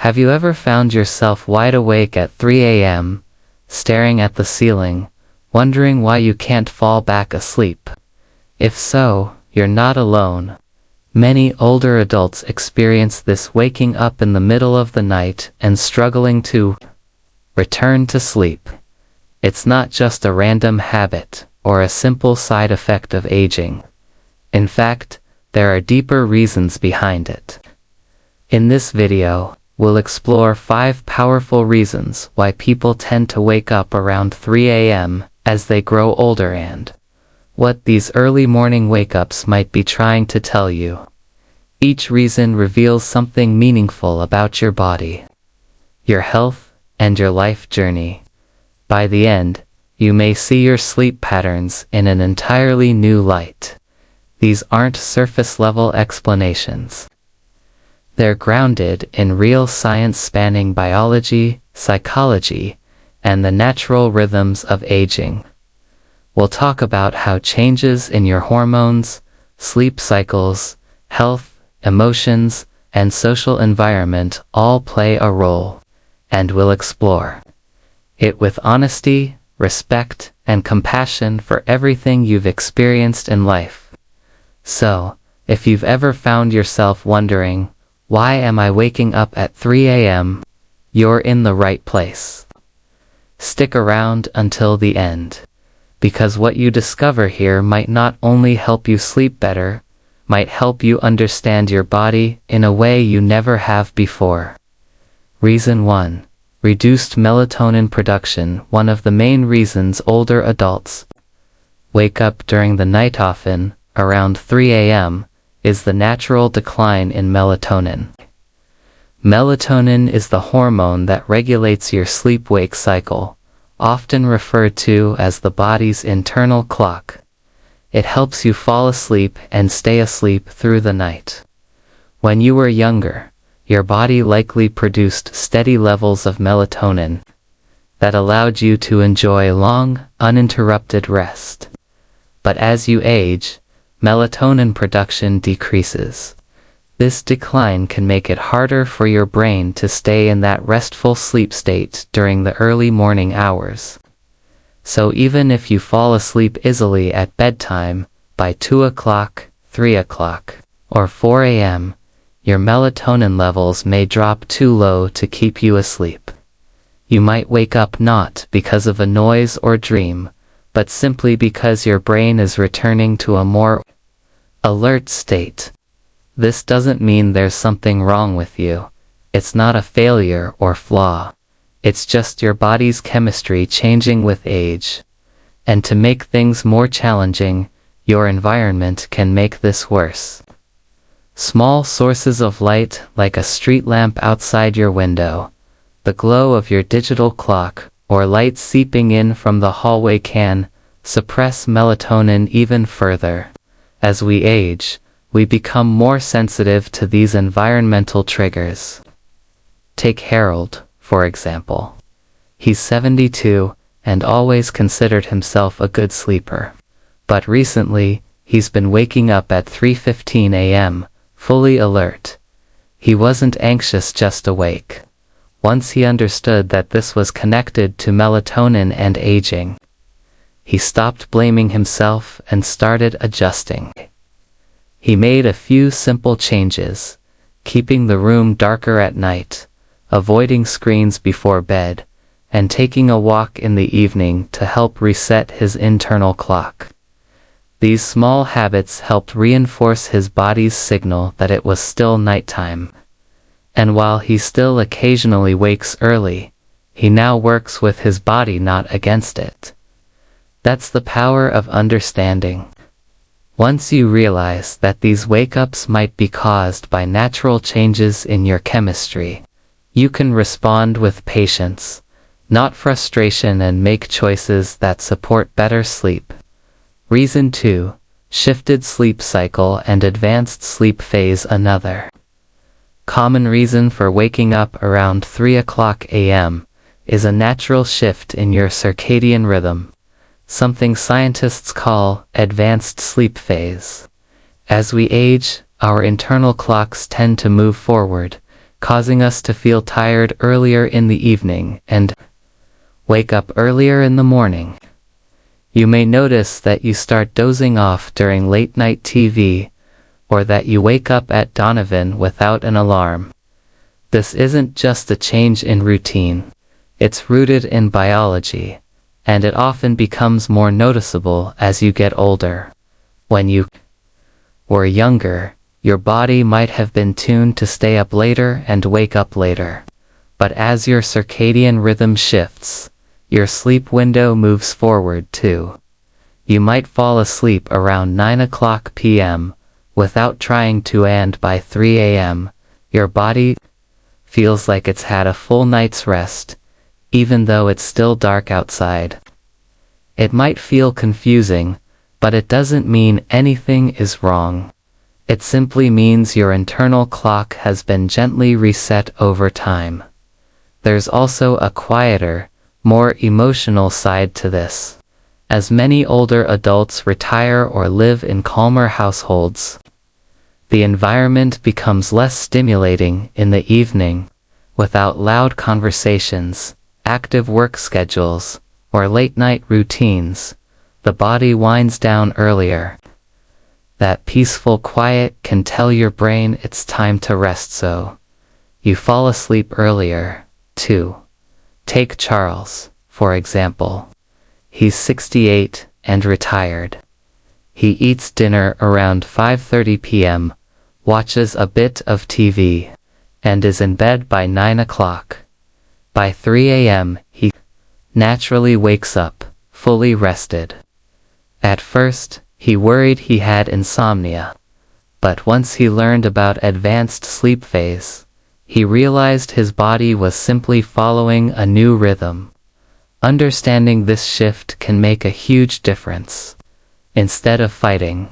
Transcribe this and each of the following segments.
Have you ever found yourself wide awake at 3 a.m., staring at the ceiling, wondering why you can't fall back asleep? If so, you're not alone. Many older adults experience this, waking up in the middle of the night and struggling to return to sleep. It's not just a random habit or a simple side effect of aging. In fact, there are deeper reasons behind it. In this video, we'll explore 5 powerful reasons why people tend to wake up around 3 a.m. as they grow older and what these early morning wake-ups might be trying to tell you. Each reason reveals something meaningful about your body, your health, and your life journey. By the end, you may see your sleep patterns in an entirely new light. These aren't surface-level explanations. They're grounded in real science spanning biology, psychology, and the natural rhythms of aging. We'll talk about how changes in your hormones, sleep cycles, health, emotions, and social environment all play a role, and we'll explore it with honesty, respect, and compassion for everything you've experienced in life. So, if you've ever found yourself wondering, why am I waking up at 3 a.m., you're in the right place. Stick around until the end, because what you discover here might not only help you sleep better, might help you understand your body in a way you never have before. Reason 1. Reduced melatonin production. One of the main reasons older adults wake up during the night, often around 3 a.m., is the natural decline in melatonin. Melatonin is the hormone that regulates your sleep-wake cycle, often referred to as the body's internal clock. It helps you fall asleep and stay asleep through the night. When you were younger, your body likely produced steady levels of melatonin that allowed you to enjoy long, uninterrupted rest. But as you age, melatonin production decreases. This decline can make it harder for your brain to stay in that restful sleep state during the early morning hours. So even if you fall asleep easily at bedtime, by 2 o'clock, 3 o'clock, or 4 a.m., your melatonin levels may drop too low to keep you asleep. You might wake up not because of a noise or dream, but simply because your brain is returning to a more alert state. This doesn't mean there's something wrong with you. It's not a failure or flaw. It's just your body's chemistry changing with age. And to make things more challenging, your environment can make this worse. Small sources of light, like a street lamp outside your window, the glow of your digital clock, or light seeping in from the hallway, can suppress melatonin even further. As we age, we become more sensitive to these environmental triggers. Take Harold, for example. He's 72 and always considered himself a good sleeper. But recently, he's been waking up at 3:15 a.m., fully alert. He wasn't anxious, just awake. Once he understood that this was connected to melatonin and aging, he stopped blaming himself and started adjusting. He made a few simple changes: keeping the room darker at night, avoiding screens before bed, and taking a walk in the evening to help reset his internal clock. These small habits helped reinforce his body's signal that it was still nighttime. And while he still occasionally wakes early, he now works with his body, not against it. That's the power of understanding. Once you realize that these wake-ups might be caused by natural changes in your chemistry, you can respond with patience, not frustration, and make choices that support better sleep. Reason 2. Shifted sleep cycle and advanced sleep phase. Another common reason for waking up around 3 o'clock a.m. is a natural shift in your circadian rhythm, something scientists call advanced sleep phase. As we age, our internal clocks tend to move forward, causing us to feel tired earlier in the evening and wake up earlier in the morning. You may notice that you start dozing off during late-night TV, or that you wake up at dawn without an alarm. This isn't just a change in routine. It's rooted in biology, and it often becomes more noticeable as you get older. When you were younger, your body might have been tuned to stay up later and wake up later. But as your circadian rhythm shifts, your sleep window moves forward too. You might fall asleep around 9 p.m. without trying to, and by 3 a.m., your body feels like it's had a full night's rest, even though it's still dark outside. It might feel confusing, but it doesn't mean anything is wrong. It simply means your internal clock has been gently reset over time. There's also a quieter, more emotional side to this. As many older adults retire or live in calmer households, the environment becomes less stimulating in the evening. Without loud conversations, active work schedules, or late-night routines, the body winds down earlier. That peaceful quiet can tell your brain it's time to rest, so you fall asleep earlier, too. Take Charles, for example. He's 68 and retired. He eats dinner around 5:30 p.m., watches a bit of TV, and is in bed by 9 o'clock. By 3 a.m., he naturally wakes up, fully rested. At first, he worried he had insomnia, but once he learned about advanced sleep phase, he realized his body was simply following a new rhythm. Understanding this shift can make a huge difference. Instead of fighting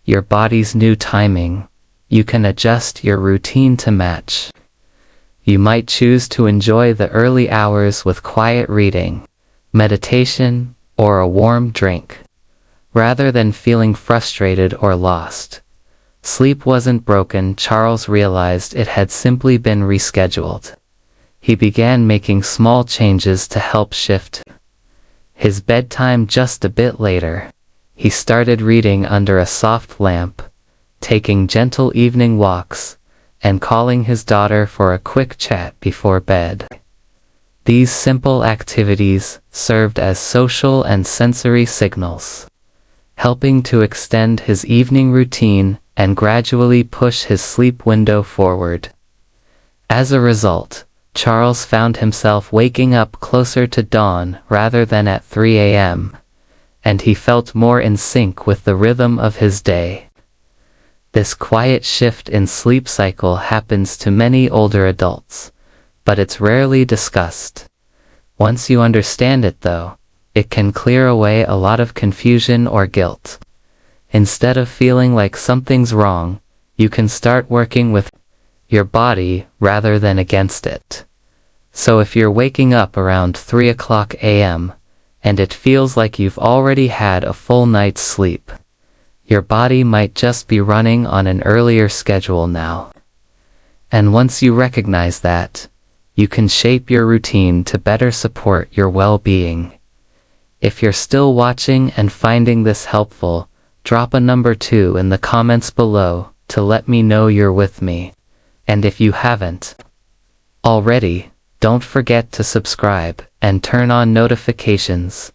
your body's new timing, you can adjust your routine to match. You might choose to enjoy the early hours with quiet reading, meditation, or a warm drink, rather than feeling frustrated or lost. Sleep wasn't broken. Charles realized it had simply been rescheduled. He began making small changes to help shift his bedtime just a bit later. He started reading under a soft lamp, taking gentle evening walks, and calling his daughter for a quick chat before bed. These simple activities served as social and sensory signals, helping to extend his evening routine and gradually push his sleep window forward. As a result, Charles found himself waking up closer to dawn rather than at 3 a.m., and he felt more in sync with the rhythm of his day. This quiet shift in sleep cycle happens to many older adults, but it's rarely discussed. Once you understand it, though, it can clear away a lot of confusion or guilt. Instead of feeling like something's wrong, you can start working with your body rather than against it. So if you're waking up around 3 a.m., and it feels like you've already had a full night's sleep, your body might just be running on an earlier schedule now. And once you recognize that, you can shape your routine to better support your well-being. If you're still watching and finding this helpful, drop a number 2 in the comments below to let me know you're with me. And if you haven't already, don't forget to subscribe and turn on notifications.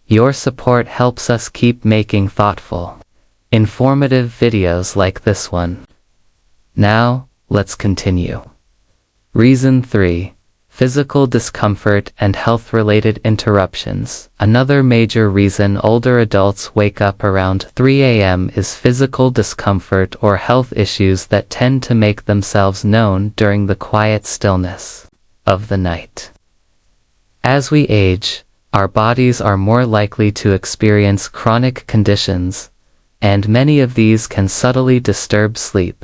Your support helps us keep making thoughtful, informative videos like this one. Now, let's continue. Reason 3. Physical discomfort and health-related interruptions. Another major reason older adults wake up around 3 a.m. is physical discomfort or health issues that tend to make themselves known during the quiet stillness of the night. As we age, our bodies are more likely to experience chronic conditions, and many of these can subtly disturb sleep.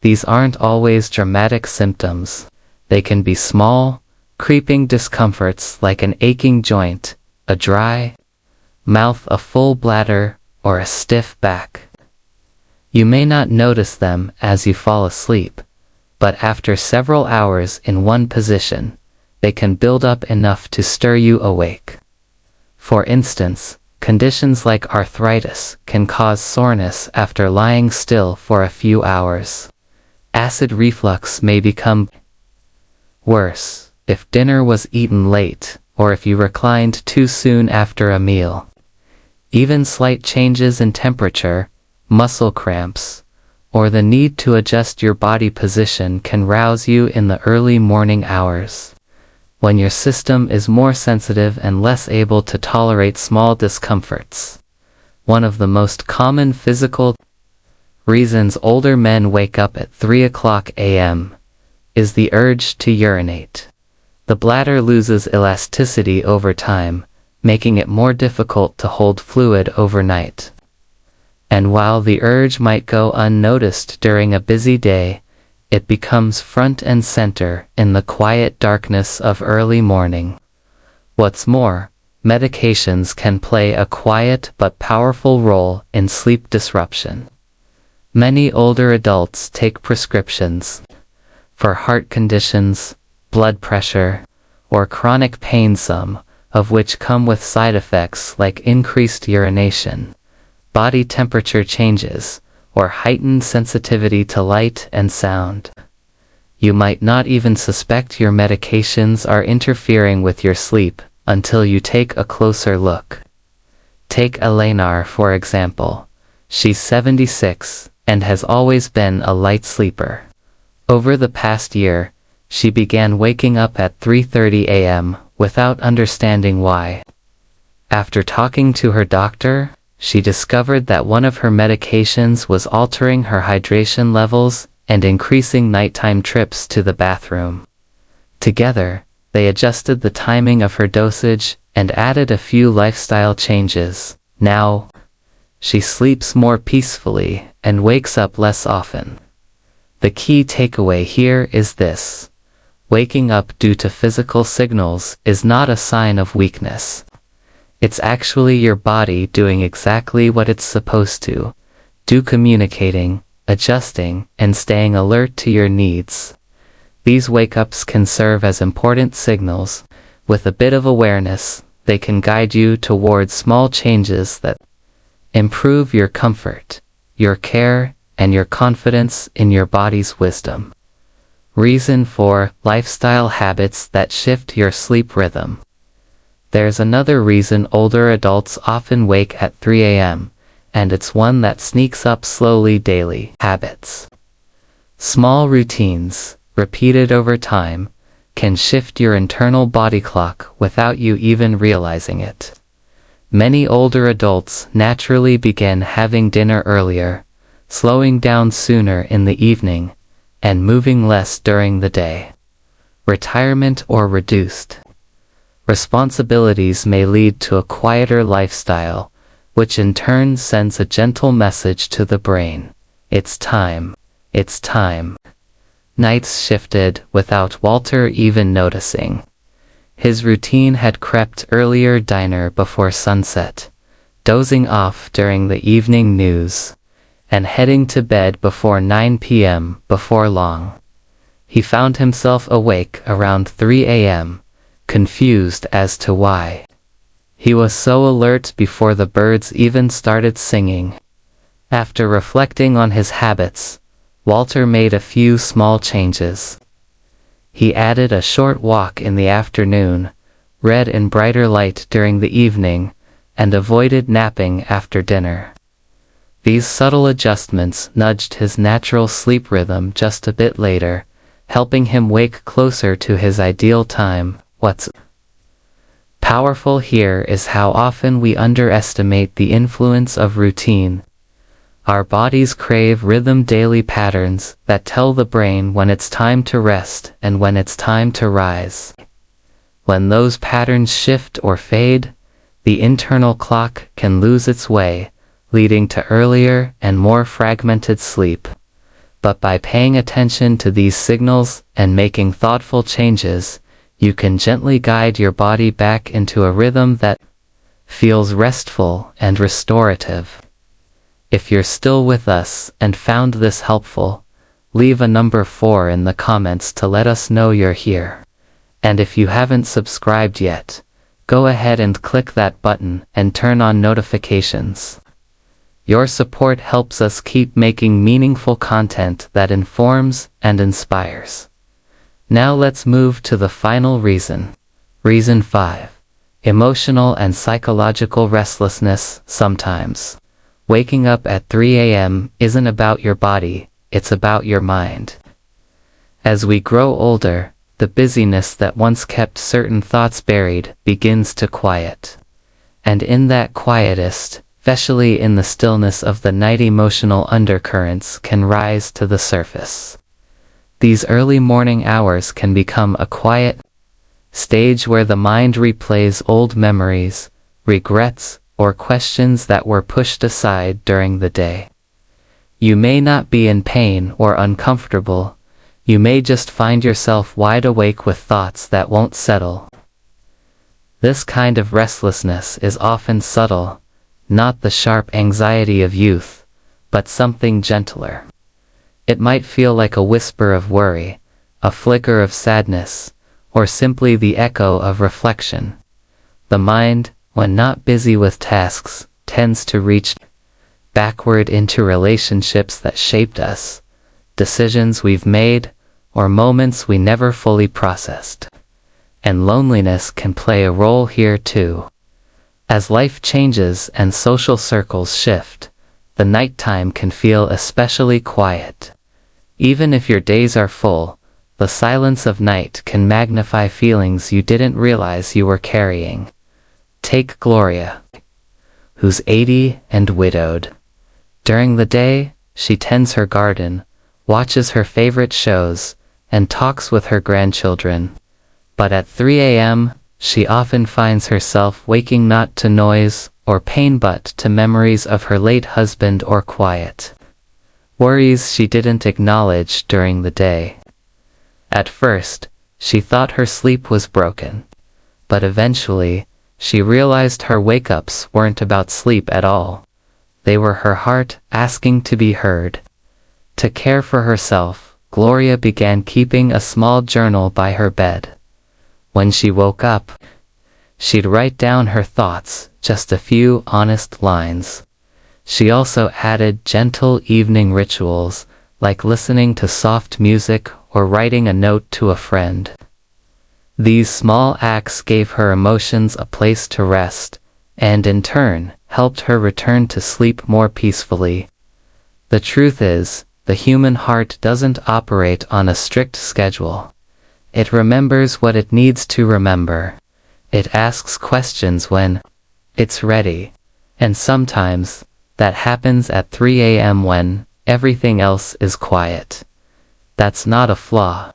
These aren't always dramatic symptoms. They can be small, creeping discomforts like an aching joint, a dry mouth, a full bladder, or a stiff back. You may not notice them as you fall asleep, but after several hours in one position, they can build up enough to stir you awake. For instance, conditions like arthritis can cause soreness after lying still for a few hours. Acid reflux may become worse if dinner was eaten late or if you reclined too soon after a meal. Even slight changes in temperature, muscle cramps, or the need to adjust your body position can rouse you in the early morning hours, when your system is more sensitive and less able to tolerate small discomforts. One of the most common physical reasons older men wake up at 3 o'clock a.m. is the urge to urinate. The bladder loses elasticity over time, making it more difficult to hold fluid overnight. And while the urge might go unnoticed during a busy day, it becomes front and center in the quiet darkness of early morning. What's more, medications can play a quiet but powerful role in sleep disruption. Many older adults take prescriptions for heart conditions, blood pressure, or chronic pain, some of which come with side effects like increased urination, body temperature changes, or heightened sensitivity to light and sound. You might not even suspect your medications are interfering with your sleep until you take a closer look. Take Eleanor, for example. She's 76 and has always been a light sleeper. Over the past year, she began waking up at 3:30 a.m. without understanding why. After talking to her doctor, she discovered that one of her medications was altering her hydration levels and increasing nighttime trips to the bathroom. Together, they adjusted the timing of her dosage and added a few lifestyle changes. Now, she sleeps more peacefully and wakes up less often. The key takeaway here is this: waking up due to physical signals is not a sign of weakness. It's actually your body doing exactly what it's supposed to do, communicating, adjusting, and staying alert to your needs. These wake-ups can serve as important signals. With a bit of awareness, they can guide you towards small changes that improve your comfort, your care, and your confidence in your body's wisdom. Reason 4: lifestyle habits that shift your sleep rhythm. There's another reason older adults often wake at 3 a.m., and it's one that sneaks up slowly: daily habits. Small routines, repeated over time, can shift your internal body clock without you even realizing it. Many older adults naturally begin having dinner earlier, slowing down sooner in the evening, and moving less during the day. Retirement or reduced responsibilities may lead to a quieter lifestyle, which in turn sends a gentle message to the brain: it's time, it's time. Nights shifted without Walter even noticing. His routine had crept earlier: dinner before sunset, dozing off during the evening news, and heading to bed before 9 p.m. Before long, he found himself awake around 3 a.m., confused as to why. He was so alert before the birds even started singing. After reflecting on his habits, Walter made a few small changes. He added a short walk in the afternoon, read in brighter light during the evening, and avoided napping after dinner. These subtle adjustments nudged his natural sleep rhythm just a bit later, helping him wake closer to his ideal time. What's powerful here is how often we underestimate the influence of routine. Our bodies crave rhythm, daily patterns that tell the brain when it's time to rest and when it's time to rise. When those patterns shift or fade, the internal clock can lose its way, leading to earlier and more fragmented sleep. But by paying attention to these signals and making thoughtful changes, you can gently guide your body back into a rhythm that feels restful and restorative. If you're still with us and found this helpful, leave a number 4 in the comments to let us know you're here. And if you haven't subscribed yet, go ahead and click that button and turn on notifications. Your support helps us keep making meaningful content that informs and inspires. Now let's move to the final reason. Reason 5. Emotional and psychological restlessness. Sometimes waking up at 3 a.m. isn't about your body, it's about your mind. As we grow older, the busyness that once kept certain thoughts buried begins to quiet. And in that quietest, especially in the stillness of the night, emotional undercurrents can rise to the surface. These early morning hours can become a quiet stage where the mind replays old memories, regrets, or questions that were pushed aside during the day. You may not be in pain or uncomfortable. You may just find yourself wide awake with thoughts that won't settle. This kind of restlessness is often subtle, not the sharp anxiety of youth, but something gentler. It might feel like a whisper of worry, a flicker of sadness, or simply the echo of reflection. The mind, when not busy with tasks, tends to reach backward into relationships that shaped us, decisions we've made, or moments we never fully processed. And loneliness can play a role here too. As life changes and social circles shift, the nighttime can feel especially quiet. Even if your days are full, the silence of night can magnify feelings you didn't realize you were carrying. Take Gloria, who's 80 and widowed. During the day, she tends her garden, watches her favorite shows, and talks with her grandchildren. But at 3 a.m., she often finds herself waking not to noise or pain but to memories of her late husband or quiet worries she didn't acknowledge during the day. At first, she thought her sleep was broken, but eventually, she realized her wake-ups weren't about sleep at all. They were her heart asking to be heard. To care for herself, Gloria began keeping a small journal by her bed. When she woke up, she'd write down her thoughts, just a few honest lines. She also added gentle evening rituals, like listening to soft music or writing a note to a friend. These small acts gave her emotions a place to rest, and in turn, helped her return to sleep more peacefully. The truth is, the human heart doesn't operate on a strict schedule. It remembers what it needs to remember. It asks questions when it's ready. And sometimes, that happens at 3 a.m. when everything else is quiet. That's not a flaw.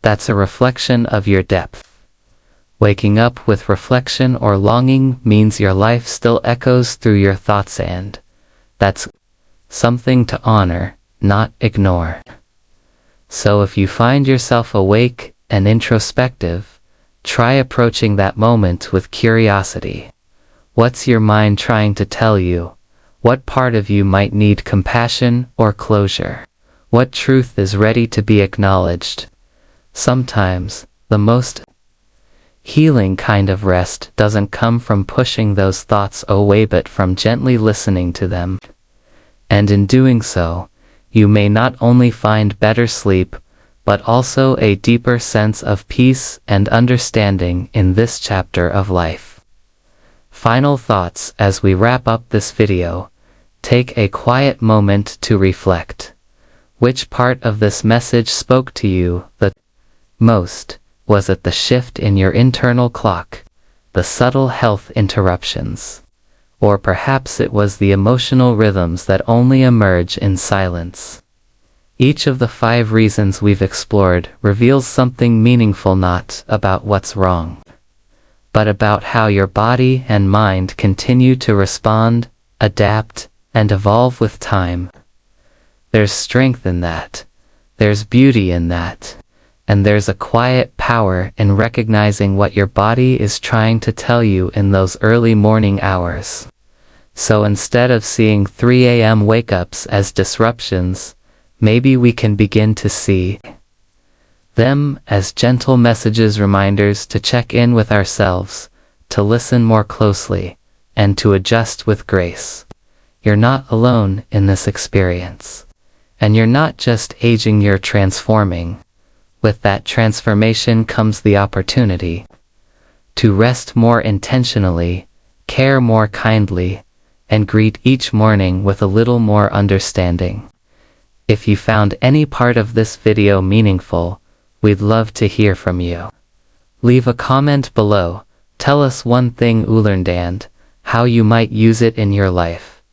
That's a reflection of your depth. Waking up with reflection or longing means your life still echoes through your thoughts, and that's something to honor, not ignore. So if you find yourself awake and introspective, try approaching that moment with curiosity. What's your mind trying to tell you? What part of you might need compassion or closure? What truth is ready to be acknowledged? Sometimes, the most healing kind of rest doesn't come from pushing those thoughts away but from gently listening to them. And in doing so, you may not only find better sleep, but also a deeper sense of peace and understanding in this chapter of life. Final thoughts as we wrap up this video. Take a quiet moment to reflect. Which part of this message spoke to you the most? Was it the shift in your internal clock, the subtle health interruptions, or perhaps it was the emotional rhythms that only emerge in silence? Each of the 5 reasons we've explored reveals something meaningful, not about what's wrong, but about how your body and mind continue to respond, adapt, and evolve with time. There's strength in that. There's beauty in that. And there's a quiet power in recognizing what your body is trying to tell you in those early morning hours. So instead of seeing 3 a.m. wake-ups as disruptions, maybe we can begin to see them as gentle messages, reminders to check in with ourselves, to listen more closely, and to adjust with grace. You're not alone in this experience. And you're not just aging, you're transforming. With that transformation comes the opportunity to rest more intentionally, care more kindly, and greet each morning with a little more understanding. If you found any part of this video meaningful, we'd love to hear from you. Leave a comment below. Tell us one thing you learned and how you might use it in your life.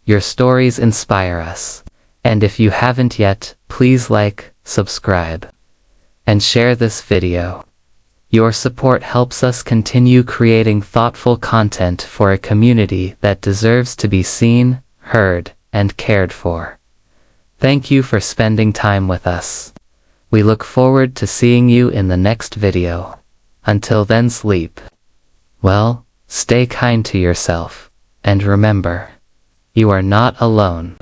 Your stories inspire us. And if you haven't yet, please like, subscribe, and share this video. Your support helps us continue creating thoughtful content for a community that deserves to be seen, heard, and cared for. Thank you for spending time with us. We look forward to seeing you in the next video. Until then, sleep well, stay kind to yourself, and remember, you are not alone.